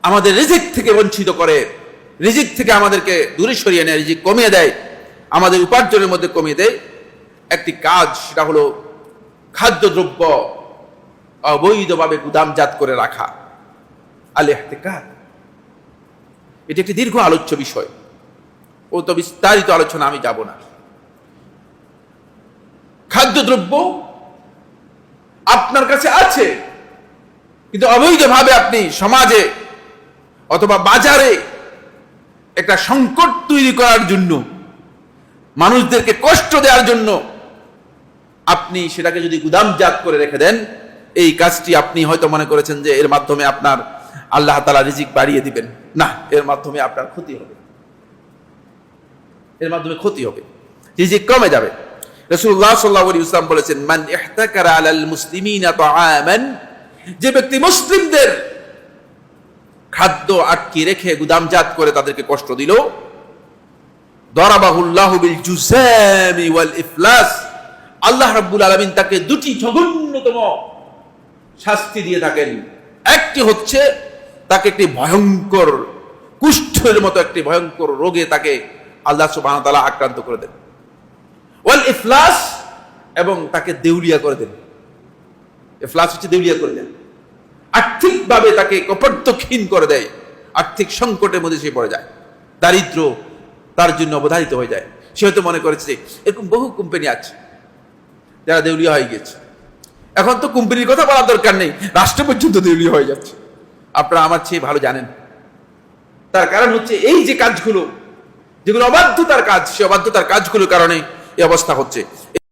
আমাদের রিজিক থেকে বঞ্চিত করে, রিজিক থেকে আমাদেরকে দূরে সরিয়ে নেয়, রিজিক কমিয়ে দেয়, আমাদের উপার্জনের মধ্যে কমিয়ে দেয় একটি কাজ, সেটা হলো খাদ্যদ্রব্য অবৈধভাবে গুদামজাত করে রাখা, আল-ইহতিকার। এটি একটি দীর্ঘ আলোচ্য বিষয়, ও তো বিস্তারিত আলোচনা আমি যাব না। খাদ্যদ্রব্য আপনার কাছে আছে, কিন্তু অবৈধভাবে আপনি সমাজে অথবা বাজারে একটা সংকট তৈরি করার জন্য, মানুষদেরকে কষ্ট দেওয়ার জন্য আপনি সেটাকে যদি গুদামজাত করে রেখে দেন, এই কাজটি আপনি হয়তো মনে করেছেন যে এর মাধ্যমে আপনার আল্লাহ তাআলা রিজিক বাড়িয়ে দিবেন। না, এর মাধ্যমে আপনার ক্ষতি হবে, এর মাধ্যমে ক্ষতি হবে, রিজিক কমে যাবে। রাসূলুল্লাহ সাল্লাল্লাহু আলাইহি ওয়াসাল্লাম বলেছেন, মান ইহতাকারা আলাল মুসলিমিনা তাআমান, যে ব্যক্তি মুসলিমদের খাদ্য আটকে রেখে গুদামজাত করে তাদেরকে কষ্ট দিল, দরাবাহুল্লাহু বিল জুসামি ওয়াল ইফলাস, আল্লাহ রাব্বুল আলামিন তাকে দুটি জঘন্যতম শাস্তি দিয়ে থাকেন। একটি হচ্ছে তাকে একটি ভয়ঙ্কর কুষ্ঠের মতো একটি ভয়ঙ্কর রোগে তাকে আল্লাহ সুবহানাহু ওয়া তাআলা আক্রান্ত করে দেন, ওয়াল ইফলাস, এবং তাকে দেউলিয়া করে দেন। ইফলাস হচ্ছে দেউলিয়া করে দেন, আর্থিকভাবে তাকে কপর্দক্ষীণ করে দেয়, আর্থিক সংকটের মধ্যে সে পড়ে যায়, দারিদ্র তার জন্য অবধারিত হয়ে যায়। সে হয়তো মনে করেছে এরকম বহু কোম্পানি আছে যারা দেউলিয়া হয়ে গেছে, এখন তো কোম্পানির কথা বলার দরকার নেই, রাষ্ট্র পর্যন্ত দেউলিয়া হয়ে যাচ্ছে। আপনারা আমার চেয়ে ভালো জানেন। তার কারণ হচ্ছে এই যে কাজগুলো, যেগুলো অবাধ্যতার কাজ, সে অবাধ্যতার কাজগুলোর কারণে এই অবস্থা হচ্ছে।